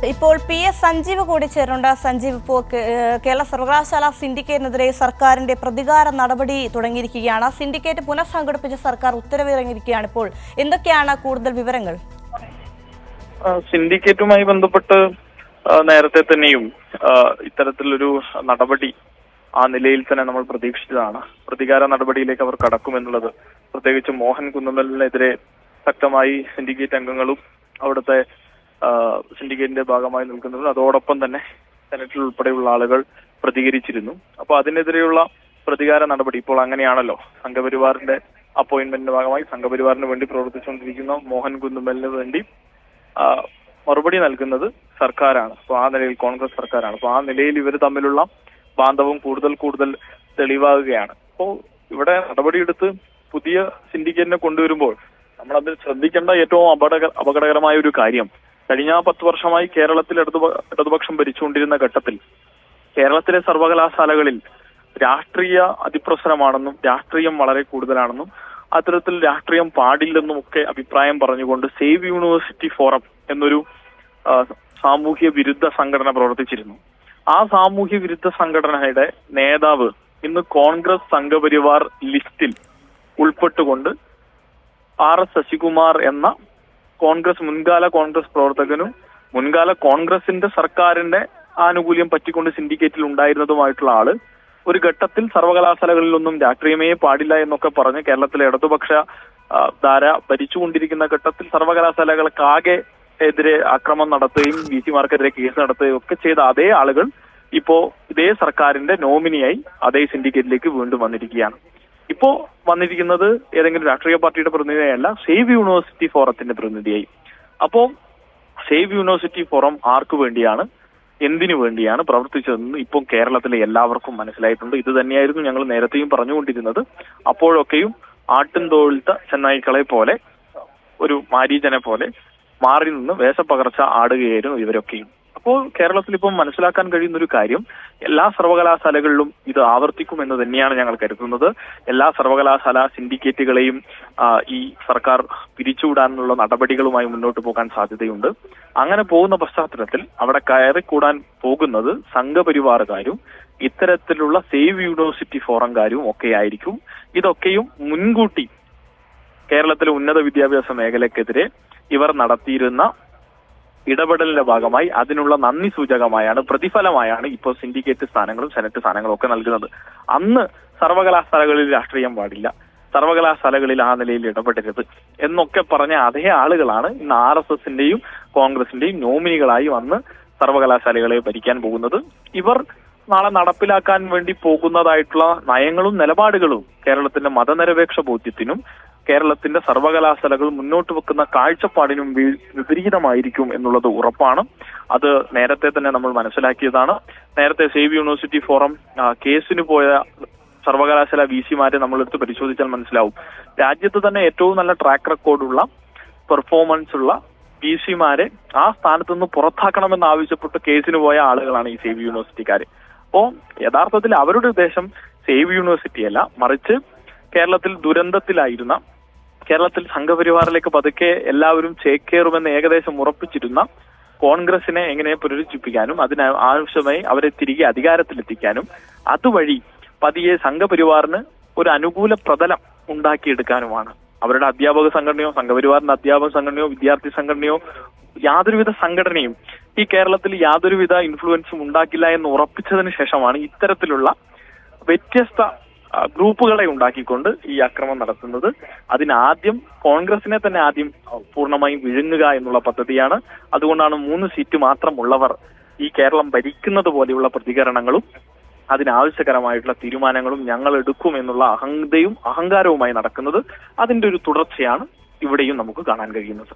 ഇപ്പോൾ PS സഞ്ജീവ് കൂടി ചേരുന്നുണ്ട്. സഞ്ജീവ്, ഇപ്പോൾ കേരള സർവകലാശാല സിൻഡിക്കേറ്റിനെതിരെ സർക്കാരിന്റെ പ്രതികാര നടപടി തുടങ്ങിയിരിക്കുകയാണ്. സിൻഡിക്കേറ്റ് പുനഃസംഘടിപ്പിച്ച സർക്കാർ ഉത്തരവിറങ്ങിയിരിക്കുകയാണ്. ഇപ്പോൾ എന്തൊക്കെയാണ് കൂടുതൽ വിവരങ്ങൾ? സിൻഡിക്കേറ്റുമായി ബന്ധപ്പെട്ട് നേരത്തെ തന്നെയും ഇത്തരത്തിലൊരു നടപടി ആ നിലയിൽ തന്നെ നമ്മൾ പ്രതീക്ഷിച്ചതാണ്. പ്രതികാര നടപടിയിലേക്ക് അവർ കടക്കുമെന്നുള്ളത്, പ്രത്യേകിച്ച് മോഹൻ കുന്നുമ്മലിനെതിരെ ശക്തമായി സിൻഡിക്കേറ്റ് അംഗങ്ങളും അവിടുത്തെ സിൻഡിക്കേറ്റിന്റെ ഭാഗമായി നിൽക്കുന്നതും അതോടൊപ്പം തന്നെ സെനറ്റിൽ ഉൾപ്പെടെയുള്ള ആളുകൾ പ്രതികരിച്ചിരുന്നു. അപ്പോൾ അതിനെതിരെയുള്ള പ്രതികാര നടപടി ഇപ്പോൾ അങ്ങനെയാണല്ലോ. സംഘപരിവാറിന്റെ അപ്പോയിന്റ്മെന്റിന്റെ ഭാഗമായി സംഘപരിവാറിന് വേണ്ടി പ്രവർത്തിച്ചുകൊണ്ടിരിക്കുന്ന മോഹൻ കുന്നുമ്മലിന് വേണ്ടി മറുപടി നൽകുന്നത് സർക്കാരാണ്. അപ്പോൾ ആ നിലയിൽ കോൺഗ്രസ് സർക്കാരാണ്. അപ്പോൾ ആ നിലയിൽ ഇവർ തമ്മിലുള്ള ബാന്ധവം കൂടുതൽ തെളിവാകുകയാണ്. അപ്പോൾ ഇവിടെ നടപടിയെടുത്ത് പുതിയ സിൻഡിക്കേറ്റിനെ കൊണ്ടുവരുമ്പോൾ നമ്മളത് ശ്രദ്ധിക്കേണ്ട ഏറ്റവും അപകടകരമായ ഒരു കാര്യം, കഴിഞ്ഞ 10 വർഷമായി കേരളത്തിൽ ഇടതുപക്ഷം ഭരിച്ചുകൊണ്ടിരുന്ന ഘട്ടത്തിൽ കേരളത്തിലെ സർവകലാശാലകളിൽ രാഷ്ട്രീയ അതിപ്രസരമാണെന്നും രാഷ്ട്രീയം വളരെ കൂടുതലാണെന്നും അത്തരത്തിൽ രാഷ്ട്രീയം പാടില്ലെന്നും ഒക്കെ അഭിപ്രായം പറഞ്ഞുകൊണ്ട് സേവ് യൂണിവേഴ്സിറ്റി ഫോറം എന്നൊരു സാമൂഹ്യ വിരുദ്ധ സംഘടന പ്രവർത്തിച്ചിരുന്നു. ആ സാമൂഹ്യ വിരുദ്ധ സംഘടനയുടെ നേതാവ് ഇന്ന് കോൺഗ്രസ് സംഘപരിവാർ ലിസ്റ്റിൽ ഉൾപ്പെട്ടുകൊണ്ട് RS ശശികുമാർ എന്ന മുൻകാല കോൺഗ്രസ് പ്രവർത്തകനും മുൻകാല കോൺഗ്രസിന്റെ സർക്കാരിന്റെ ആനുകൂല്യം പറ്റിക്കൊണ്ട് സിൻഡിക്കേറ്റിൽ ഉണ്ടായിരുന്നതുമായിട്ടുള്ള ആള് ഒരു ഘട്ടത്തിൽ സർവകലാശാലകളിലൊന്നും രാഷ്ട്രീയമേ പാടില്ല എന്നൊക്കെ പറഞ്ഞ് കേരളത്തിലെ ഇടതുപക്ഷ ധാര ഭരിച്ചുകൊണ്ടിരിക്കുന്ന ഘട്ടത്തിൽ സർവകലാശാലകൾക്കാകെ എതിരെ ആക്രമണം നടത്തുകയും VC-മാർക്കെതിരെ കേസ് നടത്തുകയും ഒക്കെ ചെയ്ത അതേ ആളുകൾ ഇപ്പോ ഇതേ സർക്കാരിന്റെ നോമിനിയായി അതേ സിൻഡിക്കേറ്റിലേക്ക് വീണ്ടും വന്നിരിക്കുകയാണ്. ഇപ്പോ വന്നിരിക്കുന്നത് ഏതെങ്കിലും രാഷ്ട്രീയ പാർട്ടിയുടെ പ്രതിനിധിയല്ല, സേവ് യൂണിവേഴ്സിറ്റി ഫോറത്തിന്റെ പ്രതിനിധിയായി. അപ്പോ സേവ് യൂണിവേഴ്സിറ്റി ഫോറം ആർക്കു വേണ്ടിയാണ്, എന്തിനു വേണ്ടിയാണ് പ്രവർത്തിച്ചതെന്ന് ഇപ്പോൾ കേരളത്തിലെ എല്ലാവർക്കും മനസ്സിലായിട്ടുണ്ട്. ഇത് തന്നെയായിരുന്നു ഞങ്ങൾ നേരത്തെയും പറഞ്ഞുകൊണ്ടിരുന്നത്. അപ്പോഴൊക്കെയും ആട്ടിൻ തോഴ്ത്ത ചെന്നായ്ക്കളെ പോലെ, ഒരു മാരീചനെ പോലെ മാറി നിന്ന് വേഷപ്പകർച്ച ആടുകയായിരുന്നു ഇവരൊക്കെയും. അപ്പോൾ കേരളത്തിൽ ഇപ്പം മനസ്സിലാക്കാൻ കഴിയുന്ന ഒരു കാര്യം, എല്ലാ സർവകലാശാലകളിലും ഇത് ആവർത്തിക്കുമെന്ന് തന്നെയാണ് ഞങ്ങൾ കരുതുന്നത്. എല്ലാ സർവകലാശാല സിൻഡിക്കേറ്റുകളെയും ഈ സർക്കാർ പിരിച്ചുവിടാനുള്ള നടപടികളുമായി മുന്നോട്ട് പോകാൻ സാധ്യതയുണ്ട്. അങ്ങനെ പോകുന്ന പശ്ചാത്തലത്തിൽ അവിടെ കയറിക്കൂടാൻ പോകുന്നത് സംഘപരിവാറുകാരും ഇത്തരത്തിലുള്ള സേവ് യൂണിവേഴ്സിറ്റി ഫോറംകാരും ഒക്കെ ആയിരിക്കും. ഇതൊക്കെയും മുൻകൂട്ടി കേരളത്തിലെ ഉന്നത വിദ്യാഭ്യാസ മേഖലക്കെതിരെ ഇവർ നടത്തിയിരുന്ന ഇടപെടലിന്റെ ഭാഗമായി അതിനുള്ള നന്ദി സൂചകമായാണ്, പ്രതിഫലമായാണ് ഇപ്പോൾ സിൻഡിക്കേറ്റ് സ്ഥാനങ്ങളും സെനറ്റ് സ്ഥാനങ്ങളും ഒക്കെ നൽകുന്നത്. അന്ന് സർവകലാശാലകളിൽ രാഷ്ട്രീയം പാടില്ല, സർവകലാശാലകളിൽ ആ നിലയിൽ ഇടപെടരുത് എന്നൊക്കെ പറഞ്ഞ അതേ ആളുകളാണ് ഇന്ന് RSSന്റെയും കോൺഗ്രസിന്റെയും നോമിനികളായി വന്ന് സർവകലാശാലകളെ ഭരിക്കാൻ പോകുന്നത്. ഇവർ നാളെ നടപ്പിലാക്കാൻ വേണ്ടി പോകുന്നതായിട്ടുള്ള നയങ്ങളും നിലപാടുകളും കേരളത്തിന്റെ മതനിരപേക്ഷ ബോധ്യത്തിനും കേരളത്തിന്റെ സർവകലാശാലകൾ മുന്നോട്ട് വെക്കുന്ന കാഴ്ചപ്പാടിനും വിപരീതമായിരിക്കും എന്നുള്ളത് ഉറപ്പാണ്. അത് നേരത്തെ തന്നെ നമ്മൾ മനസ്സിലാക്കിയതാണ്. നേരത്തെ സേവ് യൂണിവേഴ്സിറ്റി ഫോറം കേസിന് പോയ സർവകലാശാല VC-മാരെ നമ്മളെടുത്ത് പരിശോധിച്ചാൽ മനസ്സിലാവും. രാജ്യത്ത് തന്നെ ഏറ്റവും നല്ല ട്രാക്ക് റെക്കോർഡുള്ള പെർഫോമൻസ് ഉള്ള VC-മാരെ ആ സ്ഥാനത്ത് നിന്ന് പുറത്താക്കണമെന്ന് ആവശ്യപ്പെട്ട് കേസിന് പോയ ആളുകളാണ് ഈ സേവ് യൂണിവേഴ്സിറ്റിക്കാര്. അപ്പോ യഥാർത്ഥത്തിൽ അവരുടെ ഉദ്ദേശം സേവ് യൂണിവേഴ്സിറ്റി അല്ല, മറിച്ച് കേരളത്തിൽ ദുരന്തത്തിലായിരുന്ന, കേരളത്തിൽ സംഘപരിവാറിലേക്ക് പതുക്കെ എല്ലാവരും ചേക്കേറുമെന്ന് ഏകദേശം ഉറപ്പിച്ചിരുന്ന കോൺഗ്രസിനെ എങ്ങനെ പുനരുജ്ജീവിപ്പിക്കാനും അതിന് ആവശ്യമായി അവരെ തിരികെ അധികാരത്തിലെത്തിക്കാനും അതുവഴി പതിയെ സംഘപരിവാറിന് ഒരു അനുകൂല പ്രതലം ഉണ്ടാക്കിയെടുക്കാനുമാണ്. അവരുടെ അധ്യാപക സംഘടനയോ സംഘപരിവാറിന്റെ അധ്യാപക സംഘടനയോ വിദ്യാർത്ഥി സംഘടനയോ യാതൊരുവിധ സംഘടനയും ഈ കേരളത്തിൽ യാതൊരുവിധ ഇൻഫ്ലുവൻസും ഉണ്ടാക്കില്ല എന്ന് ഉറപ്പിച്ചതിന് ശേഷമാണ് ഇത്തരത്തിലുള്ള വ്യത്യസ്ത ഗ്രൂപ്പുകളെ ഉണ്ടാക്കിക്കൊണ്ട് ഈ ആക്രമണം നടത്തുന്നത്. അതിനാദ്യം കോൺഗ്രസിനെ തന്നെ ആദ്യം പൂർണ്ണമായും വിഴുങ്ങുക എന്നുള്ള പദ്ധതിയാണ്. അതുകൊണ്ടാണ് 3 സീറ്റ് മാത്രമുള്ളവർ ഈ കേരളം ഭരിക്കുന്നത് പോലെയുള്ള പ്രതികരണങ്ങളും അതിനാവശ്യകരമായിട്ടുള്ള തീരുമാനങ്ങളും ഞങ്ങൾ എടുക്കും എന്നുള്ള അഹങ്കാരവുമായി നടക്കുന്നത്. അതിന്റെ ഒരു തുടർച്ചയാണ് ഇവിടെയും നമുക്ക് കാണാൻ കഴിയുന്നത്.